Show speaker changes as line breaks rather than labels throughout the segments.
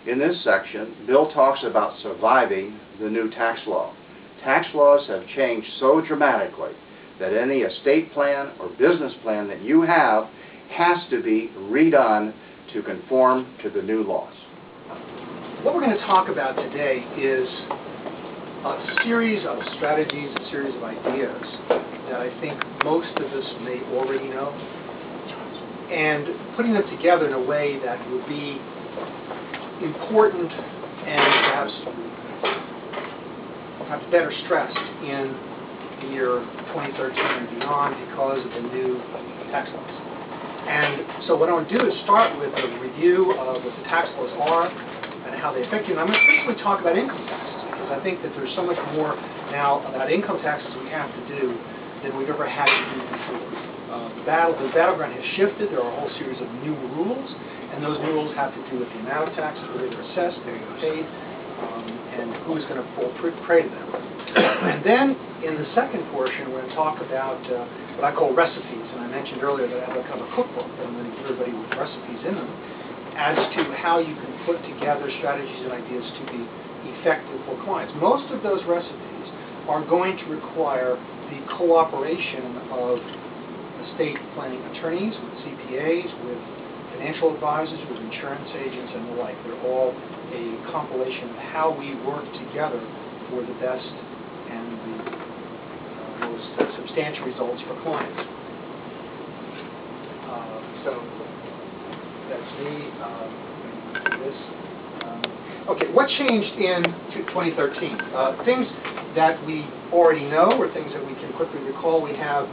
In this section, Bill talks about surviving the new tax law. Tax laws have changed so dramatically that any estate plan or business plan that you have has to be redone to conform to the new laws.
What we're going to talk about today is a series of strategies, a series of ideas that I think most of us may already know, and putting them together in a way that will be important and perhaps better stressed in the year 2013 and beyond because of the new tax laws. And so what I want to do is start with a review of what the tax laws are and how they affect you. And I'm going to principally talk about income taxes because I think that there's so much more now about income taxes we have to do than we've ever had to do before. The battleground has shifted. There are a whole series of new rules, and those new rules have to do with the amount of taxes, whether they're assessed, they're paid, and who is going to fall prey to them. And then in the second portion, we're going to talk about what I call recipes. And I mentioned earlier that I have a kind of a cookbook that I'm going to give everybody with recipes in them as to how you can put together strategies and ideas to be effective for clients. Most of those recipes are going to require the cooperation of estate planning attorneys, with CPAs, with financial advisors, with insurance agents, and the like. They're all a compilation of how we work together for the best and the most substantial results for clients. So that's me. Okay, what changed in 2013? Things that we already know, or things that we can quickly recall. We have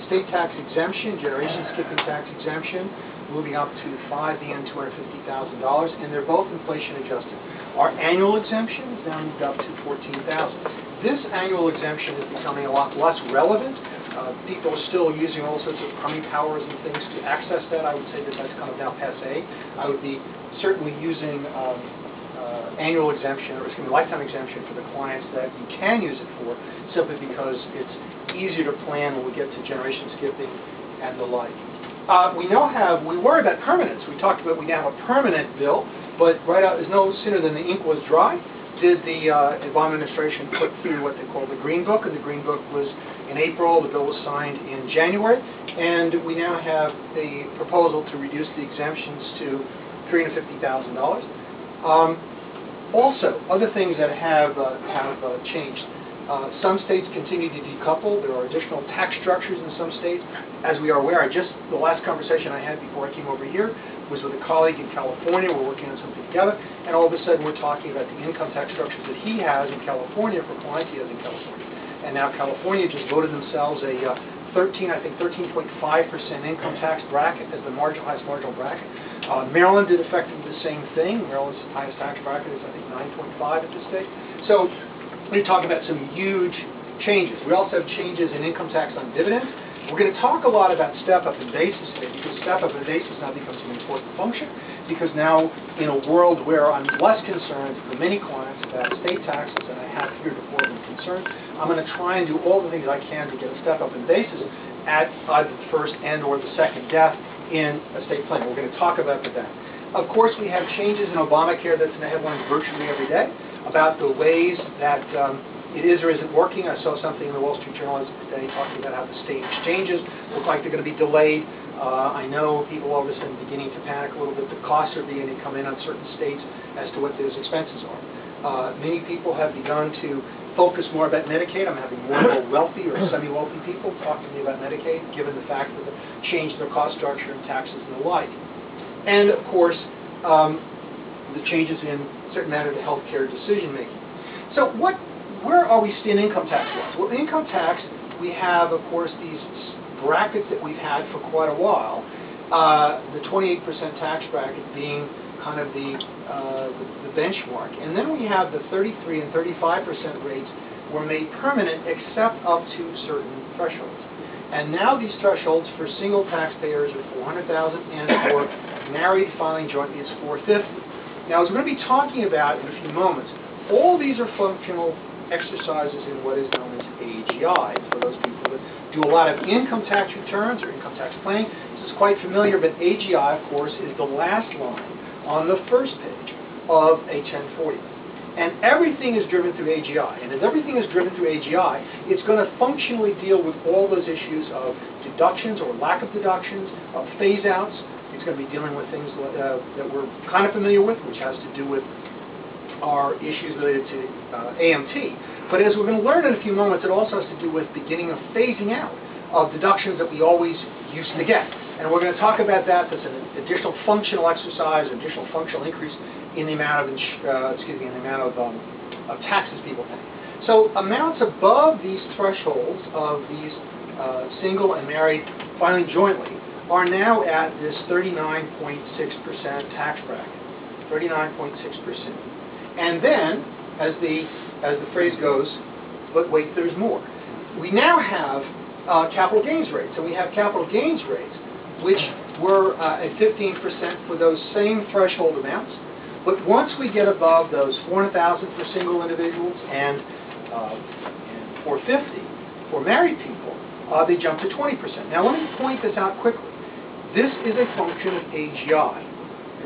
estate tax exemption, generation skipping tax exemption, moving up to $5,250,000, and they're both inflation adjusted. Our annual exemption is now moved up to $14,000. This annual exemption is becoming a lot less relevant. People are still using all sorts of crummy powers and things to access that. I would say that that's kind of now passé. I would be certainly using annual exemption, or excuse me, lifetime exemption for the clients that you can use it for, simply because it's easier to plan when we get to generation skipping and the like. We worry about permanence. We talked about we now have a permanent bill, but right out is no sooner than the ink was dry did the Obama administration put through what they call the Green Book, and the Green Book was in April, the bill was signed in January, and we now have a proposal to reduce the exemptions to $350,000. Also, other things that have changed. Some states continue to decouple. There are additional tax structures in some states. As we are aware, the last conversation I had before I came over here was with a colleague in California. We're working on something together, and all of a sudden we're talking about the income tax structures that he has in California for clients he has in California. And now California just voted themselves a 13.5% income tax bracket as the highest marginal bracket. Maryland did effectively the same thing. Maryland's highest tax bracket is, I think, 9.5 at this stage. So we're talking about some huge changes. We also have changes in income tax on dividends. We're going to talk a lot about step-up and basis today, because step-up and basis now becomes an important function, because now in a world where I'm less concerned for many clients about estate taxes than I have heretofore been concerned, I'm going to try and do all the things I can to get a step-up in basis at either the first and or the second death in estate planning. We're going to talk about that. Of course, we have changes in Obamacare that's in the headlines virtually every day about the ways that it is or isn't working. I saw something in the Wall Street Journal today talking about how the state exchanges look like they're going to be delayed. I know people all of a sudden beginning to panic a little bit. The costs are beginning to come in on certain states as to what those expenses are. Many people have begun to focus more about Medicaid. I'm having more and more wealthy or semi-wealthy people talking to me about Medicaid, given the fact that they've changed their cost structure and taxes and the like. And of course, the changes in certain matters of healthcare decision making. So where are we seeing income tax laws? Well, income tax, we have, of course, these brackets that we've had for quite a while. The 28% tax bracket being kind of the benchmark. And then we have the 33 and 35% rates were made permanent except up to certain thresholds. And now these thresholds for single taxpayers are $400,000, and for married filing jointly is $450,000. Now, as we're going to be talking about in a few moments, all these are functional exercises in what is known as AGI. For those people that do a lot of income tax returns or income tax planning, this is quite familiar, but AGI, of course, is the last line on the first page. of a 1040. And everything is driven through AGI. And as everything is driven through AGI, it's going to functionally deal with all those issues of deductions or lack of deductions, of phase-outs. It's going to be dealing with things that we're kind of familiar with, which has to do with our issues related to AMT. But as we're going to learn in a few moments, it also has to do with beginning of phasing out of deductions that we always used to get. And we're going to talk about that. That's an additional functional exercise, additional functional increase in the amount of of taxes people pay. So amounts above these thresholds of these single and married, filing jointly, are now at this 39.6% tax bracket. 39.6%. And then, as the phrase goes, but wait, there's more. We now have capital gains rates. And we have capital gains rates which were at 15% for those same threshold amounts. But once we get above those $400,000 for single individuals and $450,000 for married people, they jump to 20%. Now let me point this out quickly. This is a function of AGI,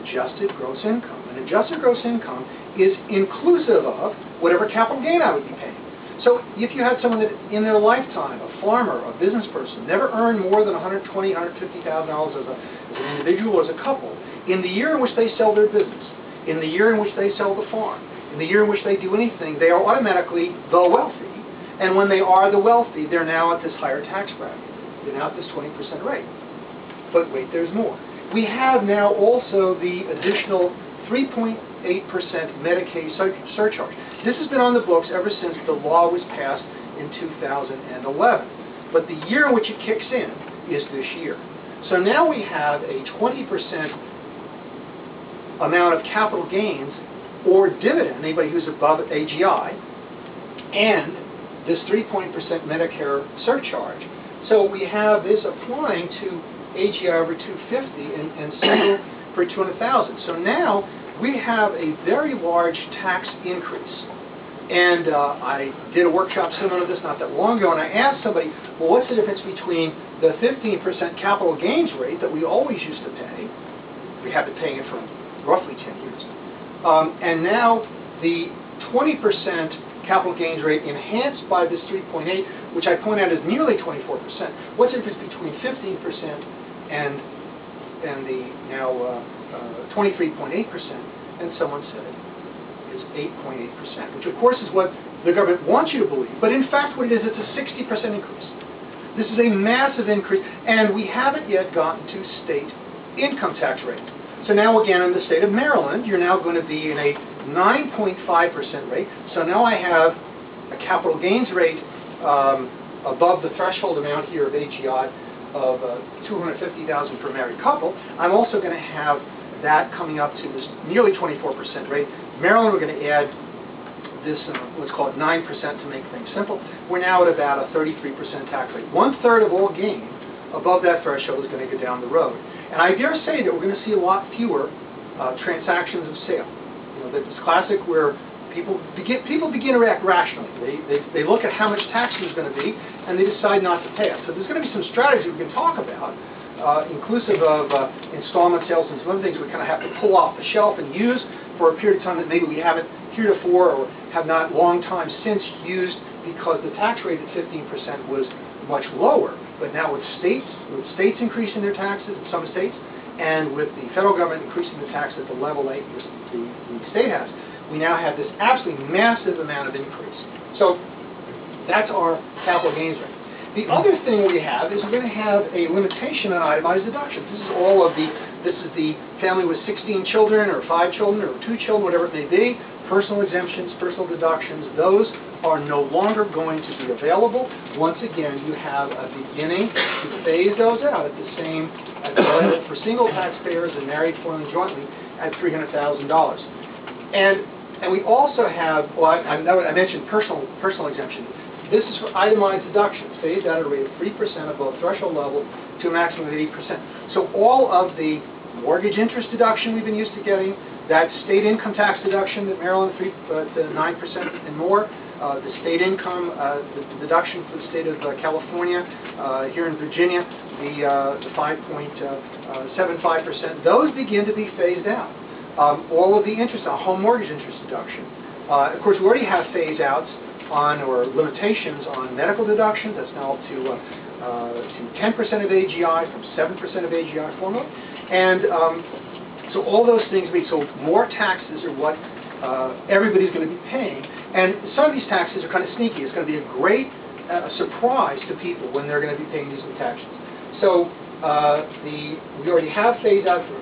adjusted gross income. And adjusted gross income is inclusive of whatever capital gain I would be paying. So if you had someone that in their lifetime, a farmer, a business person, never earned more than $120,000, $150,000 as an individual or as a couple, in the year in which they sell their business, in the year in which they sell the farm, in the year in which they do anything, they are automatically the wealthy. And when they are the wealthy, they're now at this higher tax bracket. They're now at this 20% rate. But wait, there's more. We have now also the additional 3.8% Medicaid surcharge. This has been on the books ever since the law was passed in 2011. But the year in which it kicks in is this year. So now we have a 20% amount of capital gains or dividend, anybody who's above AGI, and this 3% Medicare surcharge. So we have this applying to AGI over 250 and single for 200,000. So now we have a very large tax increase. And I did a workshop similar to this not that long ago, and I asked somebody, well, what's the difference between the 15% capital gains rate that we always used to pay, we have been paying it for roughly 10 years, and now the 20% capital gains rate enhanced by this 3.8, which I point out is nearly 24%. What's the difference between 15% and the now 23.8%? And someone said is 8.8%, which of course is what the government wants you to believe. But in fact, what it is, it's a 60% increase. This is a massive increase, and we haven't yet gotten to state income tax rate. So now again, in the state of Maryland, you're now going to be in a 9.5% rate. So now I have a capital gains rate above the threshold amount here of AGI of $250,000 per married couple. I'm also going to have that coming up to this nearly 24% rate. Maryland, we're going to add this, let's call it 9% to make things simple. We're now at about a 33% tax rate. 1/3 of all gain above that threshold is going to go down the road. And I dare say that we're going to see a lot fewer transactions of sale. You know, this classic where people begin to react rationally. They look at how much tax there's going to be, and they decide not to pay it. So there's going to be some strategies we can talk about, inclusive of installment sales and some other things we kind of have to pull off the shelf and use for a period of time that maybe we haven't heretofore or have not long time since used, because the tax rate at 15% was much lower. But now with states increasing their taxes in some states, and with the federal government increasing the tax at the level that the state has, we now have this absolutely massive amount of increase. So that's our capital gains rate. The other thing we have is we're going to have a limitation on itemized deductions. This is the family with 16 children or 5 children or 2 children, whatever it may be. Personal exemptions, personal deductions, those are no longer going to be available. Once again, you have a beginning to phase those out at the same level for single taxpayers and married filing jointly at $300,000. And we also have, well, I mentioned personal exemption. This is for itemized deductions, phased out at a rate of 3% above threshold level to a maximum of 8%. So all of the mortgage interest deduction we've been used to getting, that state income tax deduction that Maryland, 9% and more, the state income, the deduction for the state of California, here in Virginia, the 5.75%, those begin to be phased out. All of the interest on home mortgage interest deduction. Of course, we already have phase-outs on, or limitations on medical deductions. That's now up to 10% of AGI from 7% of AGI formerly. And so all those things, so more taxes are what everybody's going to be paying. And some of these taxes are kind of sneaky. It's going to be a great surprise to people when they're going to be paying these new taxes. So we already have phase out for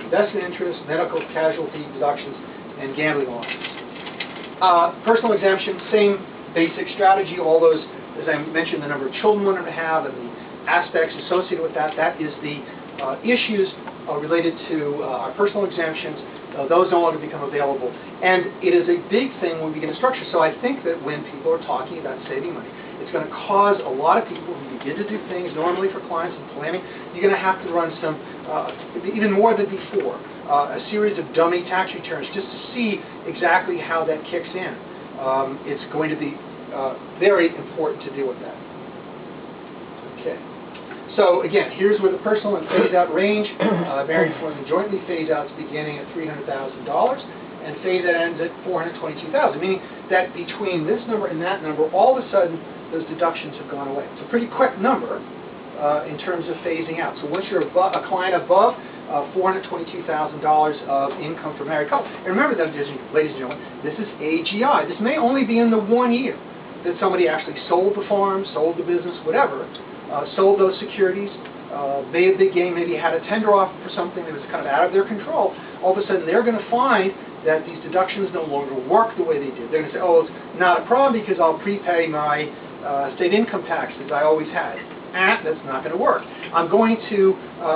investment interest, medical casualty deductions, and gambling losses. Personal exemption, same basic strategy. All those, as I mentioned, the number of children one to have and the aspects associated with that. That is the issues related to our personal exemptions. Those no longer become available. And it is a big thing when we begin to structure. So I think that when people are talking about saving money, it's going to cause a lot of people who begin to do things normally for clients and planning, you're going to have to run some, even more than before, a series of dummy tax returns just to see exactly how that kicks in. It's going to be very important to deal with that. Okay. So again, here's where the personal and phase-out range vary from the jointly phase-outs beginning at $300,000 and phase-out ends at $422,000, meaning that between this number and that number, all of a sudden, those deductions have gone away. It's a pretty quick number in terms of phasing out. So once you're a client above $422,000 of income for married couple, and remember that, ladies and gentlemen, this is AGI. This may only be in the 1 year that somebody actually sold the farm, sold the business, whatever, sold those securities, made a big gain, maybe had a tender offer for something that was kind of out of their control. All of a sudden, they're going to find that these deductions no longer work the way they did. They're going to say, oh, it's not a problem because I'll prepay my state income taxes I always had. That's not going to work. I'm going to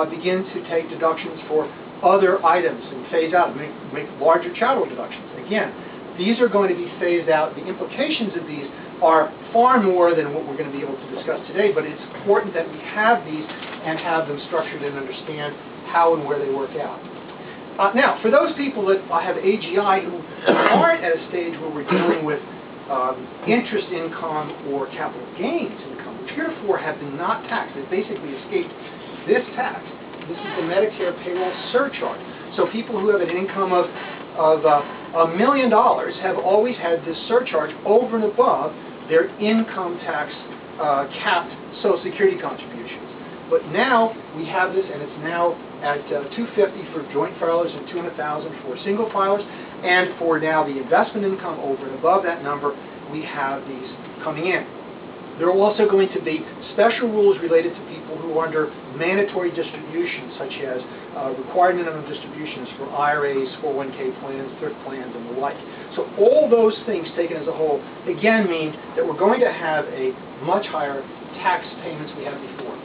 begin to take deductions for other items and phase out and make larger charitable deductions. Again, these are going to be phased out. The implications of these are far more than what we're going to be able to discuss today, but it's important that we have these and have them structured and understand how and where they work out. Now, for those people that have AGI who aren't at a stage where we're dealing with interest income or capital gains income, which heretofore have been not taxed, they basically escaped this tax. This is the Medicare payroll surcharge. So people who have an income of $1 million have always had this surcharge over and above their income tax capped Social Security contributions. But now we have this, and it's now at $250 for joint filers and $200,000 for single filers, and for now the investment income over and above that number, we have these coming in. There are also going to be special rules related to people who are under mandatory distributions, such as required minimum distributions for IRAs, 401k plans, thrift plans, and the like. So all those things taken as a whole, again, mean that we're going to have a much higher tax payments we had before.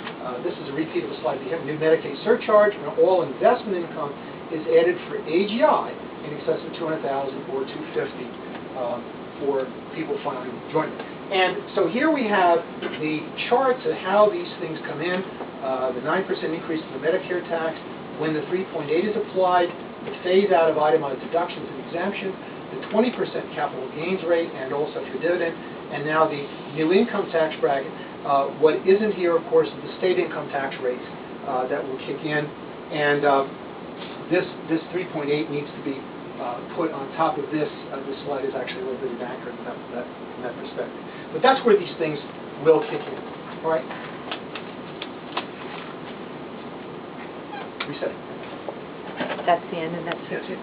This is a repeat of the slide. We have a new Medicaid surcharge, and all investment income is added for AGI in excess of $200,000 or $250 for people filing jointly. And so here we have the charts of how these things come in, the 9% increase in the Medicare tax, when the 3.8 is applied, the phase out of itemized deductions and exemption, the 20% capital gains rate, and also for dividend, and now the new income tax bracket. What isn't here, of course, is the state income tax rates that will kick in, and this 3.8 needs to be put on top of this. This slide is actually a little bit inaccurate from that perspective. But that's where these things will kick in. All right? Resetting.
That's the end, and that's
Yes, yes.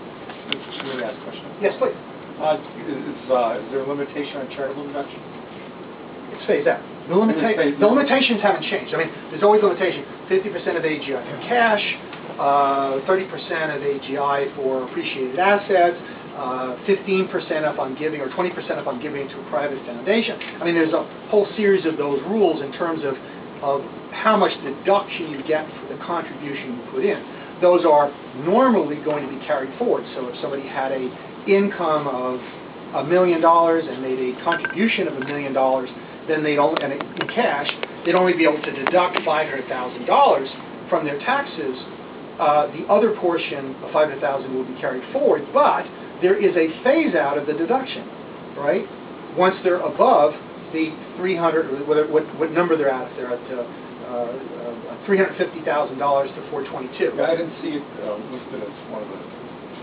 Let me ask a question.
Yes, please.
Is there a limitation on charitable deduction?
It's phased out. The limitations haven't changed. I mean, there's always a limitation. 50% of AGI for cash, 30% of AGI for appreciated assets, 15% if I'm giving, or 20% if I'm giving to a private foundation. I mean, there's a whole series of those rules in terms of how much deduction you get for the contribution you put in. Those are normally going to be carried forward. So if somebody had an income of $1 million and made a contribution of $1 million, then they'd only, and in cash, they'd only be able to deduct $500,000 from their taxes. The other portion of $500,000 will be carried forward, but there is a phase out of the deduction, right? Once they're above the 300, what number they're at, if they're at $350,000 to 422.
Yeah, I didn't see it listed as one of the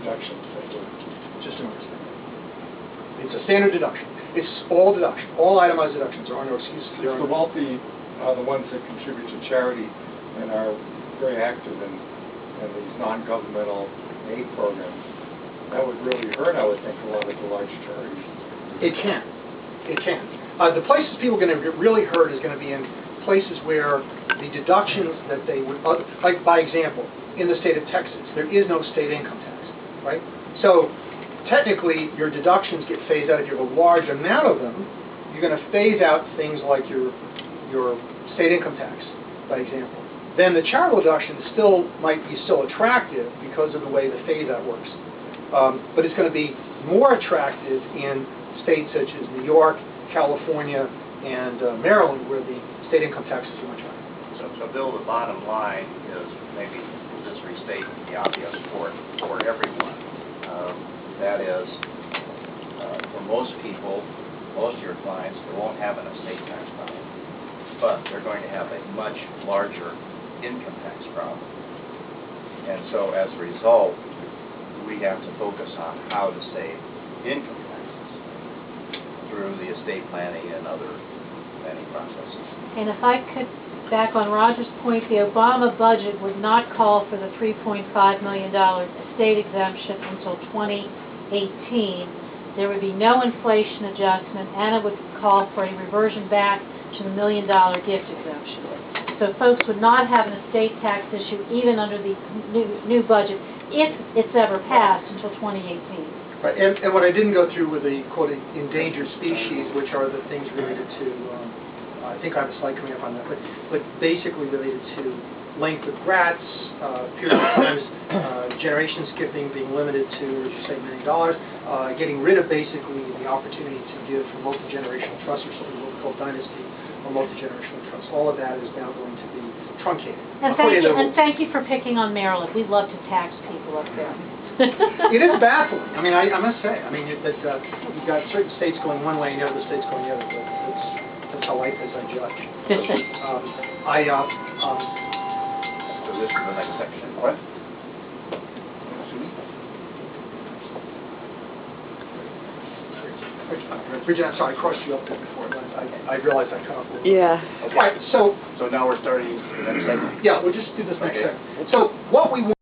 deductions that were.
Just an overspend. It's a standard deduction. It's all deduction. All itemized deductions. There are no excuses.
It's the wealthy are the ones that contribute to charity and are very active in these non-governmental aid programs. That would really hurt, I would think, a lot of the large charities.
It can. It can. The places people are going to get really hurt is going to be in places where the deductions that they would, like by example, in the state of Texas, there is no state income tax, right? So technically, your deductions get phased out. If you have a large amount of them, you're going to phase out things like your state income tax, by example. Then the charitable deduction might be still attractive because of the way the phase-out works. But it's going to be more attractive in states such as New York, California, and Maryland, where the state income taxes are much higher.
So Bill, the bottom line is, maybe just restate the obvious for everyone. That is, for most people, most of your clients, they won't have an estate tax problem, but they're going to have a much larger income tax problem. And so as a result, we have to focus on how to save income taxes through the estate planning and other planning processes.
And if I could, back on Roger's point, the Obama budget would not call for the $3.5 million estate exemption until 2018. There would be no inflation adjustment, and it would call for a reversion back to the $1 million gift exemption. So folks would not have an estate tax issue even under the new budget, if it's ever passed, until 2018.
Right, and what I didn't go through were the, quote, endangered species, which are the things related to, I think I have a slide coming up on that, but basically related to length of grats, period of times, generation skipping being limited to, as you say, $1 million, getting rid of basically the opportunity to give for multi-generational trusts or something what we call dynasty or multi-generational trusts. All of that is now going to be truncated.
And thank you for picking on Maryland. We love to tax people up there.
It is baffling. I mean, I must say. I mean, you've got certain states going one way and the other states going the other. But that's how life is, I judge.
So this is the next section. What?
Bridget, I'm sorry, I crossed you up there before. I realized I cut off a little.
Yeah.
Okay. All right, so
now we're starting the next segment.
yeah, we'll just do this next
Okay.
segment. So what we